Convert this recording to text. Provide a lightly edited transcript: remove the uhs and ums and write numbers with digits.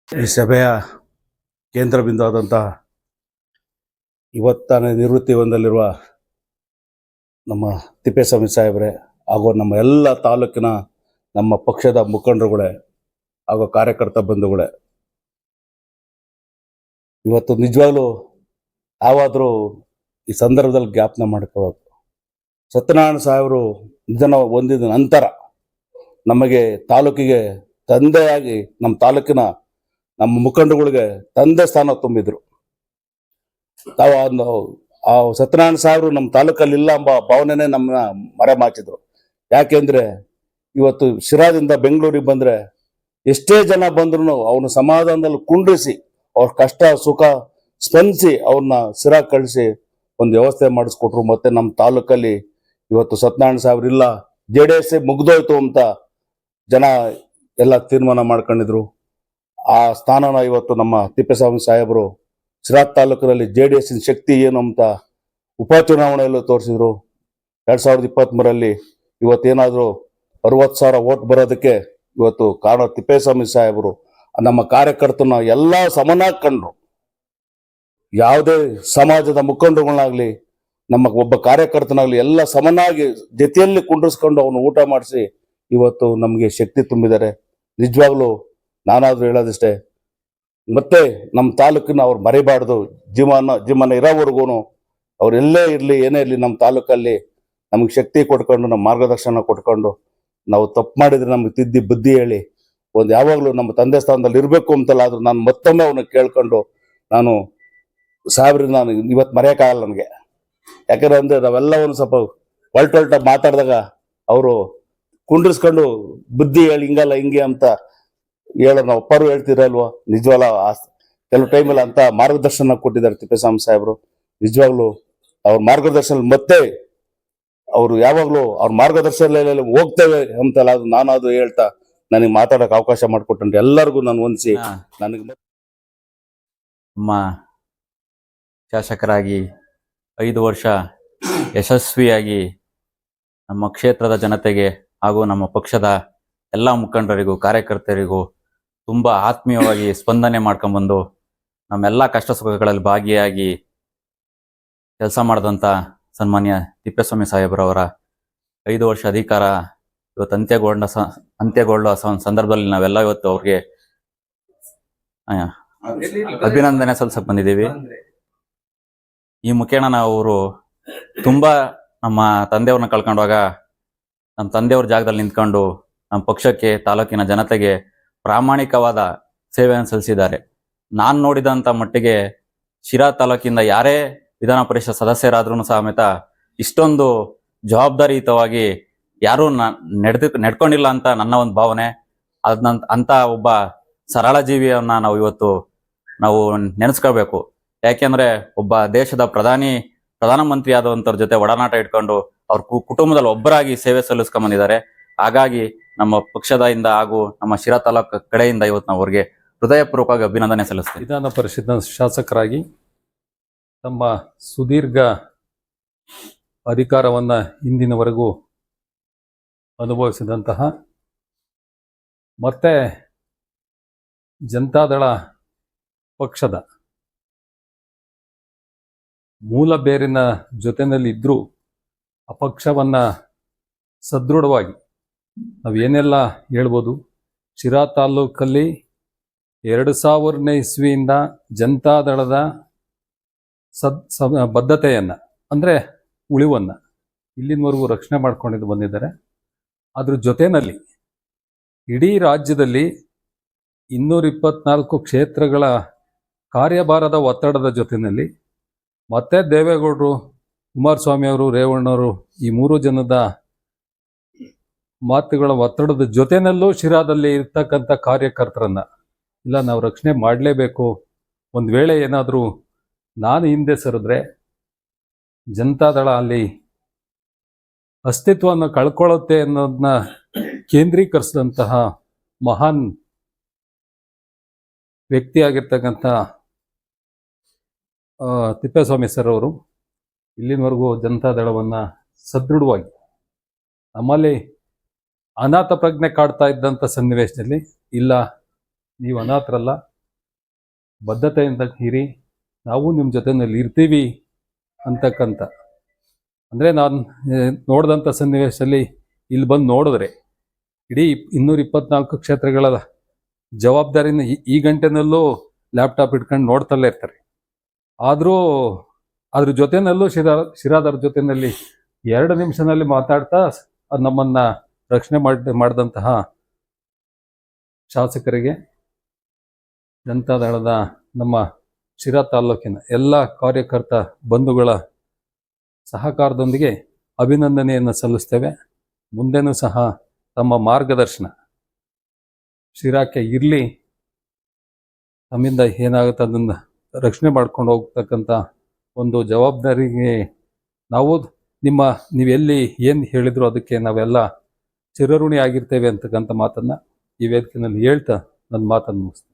ಈ ಸಭೆಯ ಕೇಂದ್ರ ಬಿಂದು ಆದಂತಹ ಇವತ್ತಾನೆ ನಿವೃತ್ತಿ ಹೊಂದಲಿರುವ ನಮ್ಮ ತಿಪ್ಪೇಸ್ವಾಮಿ ಸಾಹೇಬ್ರೆ ಹಾಗೂ ನಮ್ಮ ಎಲ್ಲ ತಾಲೂಕಿನ ನಮ್ಮ ಪಕ್ಷದ ಮುಖಂಡರುಗಳೇ ಹಾಗೂ ಕಾರ್ಯಕರ್ತ ಬಂಧುಗಳೇ, ಇವತ್ತು ನಿಜವಾಗ್ಲೂ ಯಾವಾದರೂ ಈ ಸಂದರ್ಭದಲ್ಲಿ ಜ್ಞಾಪನ ಮಾಡ್ಕೋಬೇಕು. ಸತ್ಯನಾರಾಯಣ ಸಾಹೇಬರು ನಿಧನ ಹೊಂದಿದ ನಂತರ ನಮಗೆ ತಾಲೂಕಿಗೆ ತಂದೆಯಾಗಿ ನಮ್ಮ ತಾಲೂಕಿನ ನಮ್ಮ ಮುಖಂಡರುಗಳಿಗೆ ತಂದೆ ಸ್ಥಾನ ತುಂಬಿದ್ರು. ಆ ಸತ್ಯನಾರಾಯಣ ಸಾಹೇಬರು ನಮ್ಮ ತಾಲೂಕಲ್ಲಿ ಇಲ್ಲ ಎಂಬ ಭಾವನೆನೇ ನಮ್ಮನ್ನ ಮರೆಮಾಚಿದ್ರು. ಯಾಕೆಂದ್ರೆ ಇವತ್ತು ಶಿರಾದಿಂದ ಬೆಂಗಳೂರಿಗೆ ಬಂದ್ರೆ ಎಷ್ಟೇ ಜನ ಬಂದ್ರು ಅವನ ಸಮಾಧಾನದಲ್ಲಿ ಕುಂಡ್ರಿಸಿ ಅವ್ರ ಕಷ್ಟ ಸುಖ ಸ್ಪಂದಿಸಿ ಅವ್ರನ್ನ ಶಿರಾ ಕಳಿಸಿ ಒಂದು ವ್ಯವಸ್ಥೆ ಮಾಡಿಸ್ಕೊಟ್ರು. ಮತ್ತೆ ನಮ್ಮ ತಾಲೂಕಲ್ಲಿ ಇವತ್ತು ಸತ್ಯನಾರಾಯಣ ಸಾಹೇಬ್ರು ಇಲ್ಲ, JDS ಮುಗ್ದೋಯ್ತು ಅಂತ ಜನ ಎಲ್ಲ ತೀರ್ಮಾನ ಮಾಡ್ಕೊಂಡಿದ್ರು. ಆ ಸ್ಥಾನನ ಇವತ್ತು ನಮ್ಮ ತಿಪ್ಪೇಸ್ವಾಮಿ ಸಾಹೇಬರು ಶಿರಾ ತಾಲೂಕಿನಲ್ಲಿ JDS ಶಕ್ತಿ ಏನು ಅಂತ ಉಪಚುನಾವಣೆಯಲ್ಲೂ ತೋರಿಸಿದ್ರು. 2023ರಲ್ಲಿ ಇವತ್ತೇನಾದರೂ 60,000 ಓಟ್ ಬರೋದಕ್ಕೆ ಇವತ್ತು ಕಾರಣ ತಿಪ್ಪೇಸ್ವಾಮಿ ಸಾಹೇಬರು. ನಮ್ಮ ಕಾರ್ಯಕರ್ತನ ಎಲ್ಲ ಸಮನಾಗಿ ಕಂಡ್ರು. ಯಾವುದೇ ಸಮಾಜದ ಮುಖಂಡರುಗಳನ್ನಾಗ್ಲಿ ನಮ್ಮ ಒಬ್ಬ ಕಾರ್ಯಕರ್ತನಾಗ್ಲಿ ಎಲ್ಲ ಸಮನಾಗಿ ಜೊತೆಯಲ್ಲಿ ಕುಂಡ್ರಿಸ್ಕೊಂಡು ಅವನು ಊಟ ಮಾಡಿಸಿ ಇವತ್ತು ನಮಗೆ ಶಕ್ತಿ ತುಂಬಿದ್ದಾರೆ. ನಿಜವಾಗ್ಲೂ ನಾನಾದ್ರೂ ಹೇಳೋದಿಷ್ಟೇ, ಮತ್ತೆ ನಮ್ಮ ತಾಲೂಕಿನ ಅವ್ರು ಮರಿಬಾರ್ದು. ಜೀವನ ಇರೋವರೆಗೂ ಅವ್ರು ಎಲ್ಲೇ ಇರಲಿ ಏನೇ ಇರಲಿ ನಮ್ಮ ತಾಲೂಕಲ್ಲಿ ನಮಗೆ ಶಕ್ತಿ ಕೊಟ್ಕೊಂಡು ನಮ್ಮ ಮಾರ್ಗದರ್ಶನ ಕೊಟ್ಕೊಂಡು ನಾವು ತಪ್ಪು ಮಾಡಿದ್ರೆ ನಮಗೆ ತಿದ್ದಿ ಬುದ್ಧಿ ಹೇಳಿ ಒಂದು ಯಾವಾಗಲೂ ನಮ್ಮ ತಂದೆ ಸ್ಥಾನದಲ್ಲಿ ಇರಬೇಕು ಅಂತಲ್ಲ. ಆದ್ರೂ ನಾನು ಮತ್ತೊಮ್ಮೆ ಅವನ್ನ ಕೇಳ್ಕೊಂಡು ನಾನು ಸಾಹೇಬ್ರಿಗೆ ನಾನು ಇವತ್ತು ಮರೆಯೋಕ್ಕಾಗಲ್ಲ ನನಗೆ. ಯಾಕಂದ್ರೆ ಅಂದ್ರೆ ನಾವೆಲ್ಲ ಒಂದು ಸ್ವಲ್ಪ ಒಲ್ಟ ಮಾತಾಡಿದಾಗ ಅವರು ಕುಂಡ್ರಿಸ್ಕೊಂಡು ಬುದ್ಧಿ ಹೇಳಿ ಹಿಂಗಲ್ಲ ಹಿಂಗೆ ಅಂತ ಹೇಳೋ ನಾವು ಒಪ್ಪರು ಹೇಳ್ತಿರಲ್ವ. ನಿಜವಲ್ಲ ಕೆಲವು ಟೈಮಲ್ಲಿ ಅಂತ ಮಾರ್ಗದರ್ಶನ ಕೊಟ್ಟಿದ್ದಾರೆ ತಿಪ್ಪೇಸ್ವಾಮಿ ಸಾಹೇಬರು. ನಿಜವಾಗ್ಲೂ ಅವ್ರ ಮಾರ್ಗದರ್ಶನ ಮತ್ತೆ ಅವರು ಯಾವಾಗ್ಲೂ ಅವ್ರ ಮಾರ್ಗದರ್ಶನದಲ್ಲಿ ಹೋಗ್ತೇವೆ ಅಂತಲ್ಲ. ಅದು ನಾನು ಅದು ಹೇಳ್ತಾ ನನಗೆ ಮಾತಾಡೋಕೆ ಅವಕಾಶ ಮಾಡಿಕೊಟ್ಟಂತೆ ಎಲ್ಲರಿಗೂ ನಾನು ಹೊಂದಿಸಿ ನನಗೆ ನಮ್ಮ ಶಾಸಕರಾಗಿ 5 ವರ್ಷ ಯಶಸ್ವಿಯಾಗಿ ನಮ್ಮ ಕ್ಷೇತ್ರದ ಜನತೆಗೆ ಹಾಗೂ ನಮ್ಮ ಪಕ್ಷದ ಎಲ್ಲ ಮುಖಂಡರಿಗೂ ಕಾರ್ಯಕರ್ತರಿಗೂ ತುಂಬ ಆತ್ಮೀಯವಾಗಿ ಸ್ಪಂದನೆ ಮಾಡ್ಕೊಂಡ್ಬಂದು ನಮ್ಮೆಲ್ಲ ಕಷ್ಟ ಸುಖಗಳಲ್ಲಿ ಭಾಗಿಯಾಗಿ ಕೆಲಸ ಮಾಡಿದಂಥ ಸನ್ಮಾನ್ಯ ತಿಪ್ಪೇಸ್ವಾಮಿ ಸಾಹೇಬ್ರವರ 5 ವರ್ಷ ಅಧಿಕಾರ ಇವತ್ತು ಅಂತ್ಯಗೊಳ್ಳುವ ಸಂದರ್ಭದಲ್ಲಿ ನಾವೆಲ್ಲ ಇವತ್ತು ಅವ್ರಿಗೆ ಅಭಿನಂದನೆ ಸಲ್ಲಿಸಕ್ಕೆ ಬಂದಿದ್ದೀವಿ. ಈ ಮುಖೇನ ನಾವು ಅವರು ತುಂಬಾ ನಮ್ಮ ತಂದೆಯವ್ರನ್ನ ಕಳ್ಕೊಂಡಾಗ ನಮ್ಮ ತಂದೆಯವ್ರ ಜಾಗದಲ್ಲಿ ನಿಂತ್ಕೊಂಡು ನಮ್ಮ ಪಕ್ಷಕ್ಕೆ ತಾಲೂಕಿನ ಜನತೆಗೆ ಪ್ರಾಮಾಣಿಕವಾದ ಸೇವೆಯನ್ನು ಸಲ್ಲಿಸಿದ್ದಾರೆ. ನಾನು ನೋಡಿದಂಥ ಮಟ್ಟಿಗೆ ಶಿರಾ ತಾಲೂಕಿಂದ ಯಾರೇ ವಿಧಾನ ಪರಿಷತ್ ಸದಸ್ಯರಾದ್ರೂ ಸಮೇತ ಇಷ್ಟೊಂದು ಜವಾಬ್ದಾರಿಯುತವಾಗಿ ಯಾರೂ ನಡ್ಕೊಂಡಿಲ್ಲ ಅಂತ ನನ್ನ ಒಂದು ಭಾವನೆ. ಅಂತ ಒಬ್ಬ ಸರಳ ಜೀವಿಯನ್ನ ನಾವು ಇವತ್ತು ನೆನೆಸ್ಕೋಬೇಕು. ಯಾಕೆಂದ್ರೆ ಒಬ್ಬ ದೇಶದ ಪ್ರಧಾನಮಂತ್ರಿ ಆದಂಥವ್ರ ಜೊತೆ ಒಡನಾಟ ಇಟ್ಕೊಂಡು ಅವ್ರ ಕುಟುಂಬದಲ್ಲಿ ಒಬ್ಬರಾಗಿ ಸೇವೆ ಸಲ್ಲಿಸ್ಕೊಂಡ್ ಬಂದಿದ್ದಾರೆ. ಹಾಗಾಗಿ ನಮ್ಮ ಪಕ್ಷದಿಂದ ಹಾಗೂ ನಮ್ಮ ಶಿರಾ ತಾಲೂಕು ಕಡೆಯಿಂದ ಇವತ್ತು ನಾವು ಅವ್ರಿಗೆ ಹೃದಯಪೂರ್ವಕವಾಗಿ ಅಭಿನಂದನೆ ಸಲ್ಲಿಸ್ತೀವಿ. ವಿಧಾನ ಪರಿಷತ್ನ ಶಾಸಕರಾಗಿ ತಮ್ಮ ಸುದೀರ್ಘ ಅಧಿಕಾರವನ್ನ ಇಂದಿನವರೆಗೂ ಅನುಭವಿಸಿದಂತಹ ಮತ್ತೆ ಜನತಾದಳ ಪಕ್ಷದ ಮೂಲ ಬೇರಿನ ಜೊತೆಯಲ್ಲಿದ್ದರೂ ಆ ಪಕ್ಷವನ್ನ ಸದೃಢವಾಗಿ ನಾವೇನೆಲ್ಲ ಹೇಳ್ಬೋದು. ಶಿರಾ ತಾಲೂಕಲ್ಲಿ 2000ನೇ ಇಸ್ವಿಯಿಂದ ಜನತಾದಳದ ಬದ್ಧತೆಯನ್ನು ಅಂದರೆ ಉಳಿವನ್ನು ಇಲ್ಲಿನವರೆಗೂ ರಕ್ಷಣೆ ಮಾಡ್ಕೊಂಡಿದ್ದು ಬಂದಿದ್ದಾರೆ. ಅದ್ರ ಜೊತೆಯಲ್ಲಿ ಇಡೀ ರಾಜ್ಯದಲ್ಲಿ 224 ಕ್ಷೇತ್ರಗಳ ಕಾರ್ಯಭಾರದ ಒತ್ತಡದ ಜೊತೆಯಲ್ಲಿ ಮತ್ತೆ ದೇವೇಗೌಡರು, ಕುಮಾರಸ್ವಾಮಿ ಅವರು, ರೇವಣ್ಣವರು ಈ 3 ಜನದ ಮಾತುಗಳ ಒತ್ತಡದ ಜೊತೆಯಲ್ಲೂ ಶಿರಾದಲ್ಲಿ ಇರ್ತಕ್ಕಂಥ ಕಾರ್ಯಕರ್ತರನ್ನ ಇಲ್ಲ ನಾವು ರಕ್ಷಣೆ ಮಾಡಲೇಬೇಕು. ಒಂದು ವೇಳೆ ಏನಾದರೂ ನಾನು ಹಿಂದೆ ಸರಿದ್ರೆ ಜನತಾದಳ ಅಲ್ಲಿ ಅಸ್ತಿತ್ವವನ್ನು ಕಳ್ಕೊಳ್ಳುತ್ತೆ ಅನ್ನೋದನ್ನ ಕೇಂದ್ರೀಕರಿಸಿದಂತಹ ಮಹಾನ್ ವ್ಯಕ್ತಿಯಾಗಿರ್ತಕ್ಕಂಥ ತಿಪ್ಪೇಸ್ವಾಮಿ ಸರ್ ಅವರು ಇಲ್ಲಿನವರೆಗೂ ಜನತಾದಳವನ್ನು ಸದೃಢವಾಗಿ ನಮ್ಮಲ್ಲಿ ಅನಾಥ ಪ್ರಜ್ಞೆ ಕಾಡ್ತಾ ಇದ್ದಂಥ ಸನ್ನಿವೇಶದಲ್ಲಿ ಇಲ್ಲ ನೀವು ಅನಾಥರಲ್ಲ, ಬದ್ಧತೆಯಿಂದ ಇರಿ, ನಾವು ನಿಮ್ಮ ಜೊತೆಯಲ್ಲಿ ಇರ್ತೀವಿ ಅಂತಕ್ಕಂಥ. ಅಂದರೆ ನಾನು ನೋಡಿದಂಥ ಸನ್ನಿವೇಶದಲ್ಲಿ ಇಲ್ಲಿ ಬಂದು ನೋಡಿದ್ರೆ ಇಡೀ 224 ಕ್ಷೇತ್ರಗಳ ಜವಾಬ್ದಾರಿನ ಈ ಗಂಟೆನಲ್ಲೂ ಲ್ಯಾಪ್ಟಾಪ್ ಇಟ್ಕೊಂಡು ನೋಡ್ತಲೇ ಇರ್ತಾರೆ. ಆದರೂ ಅದ್ರ ಜೊತೆನಲ್ಲೂ ಶಿರಾದವ್ರ ಜೊತೆಯಲ್ಲಿ 2 ನಿಮಿಷದಲ್ಲಿ ಮಾತಾಡ್ತಾ ನಮ್ಮನ್ನು ರಕ್ಷಣೆ ಮಾಡಿದಂತಹ ಶಾಸಕರಿಗೆ, ಜನತಾದಳದ ನಮ್ಮ ಶಿರಾ ತಾಲೂಕಿನ ಎಲ್ಲ ಕಾರ್ಯಕರ್ತ ಬಂಧುಗಳ ಸಹಕಾರದೊಂದಿಗೆ ಅಭಿನಂದನೆಯನ್ನು ಸಲ್ಲಿಸ್ತೇವೆ. ಮುಂದೆನೂ ಸಹ ತಮ್ಮ ಮಾರ್ಗದರ್ಶನ ಶಿರಾಕ್ಕೆ ಇರಲಿ. ನಮ್ಮಿಂದ ಏನಾಗುತ್ತೆ ಅದನ್ನು ರಕ್ಷಣೆ ಮಾಡ್ಕೊಂಡು ಹೋಗ್ತಕ್ಕಂಥ ಒಂದು ಜವಾಬ್ದಾರಿಗೆ ನಾವು ನೀವೆಲ್ಲಿ ಏನು ಹೇಳಿದ್ರು ಅದಕ್ಕೆ ನಾವೆಲ್ಲ ಚಿರಋಣಿ ಆಗಿರ್ತೇವೆ ಅಂತಕ್ಕಂಥ ಮಾತನ್ನು ಈ ವೇದಿಕೆಯಲ್ಲಿ ಹೇಳ್ತಾ ನನ್ನ ಮಾತನ್ನು ಮುಗಿಸ್ತೇನೆ.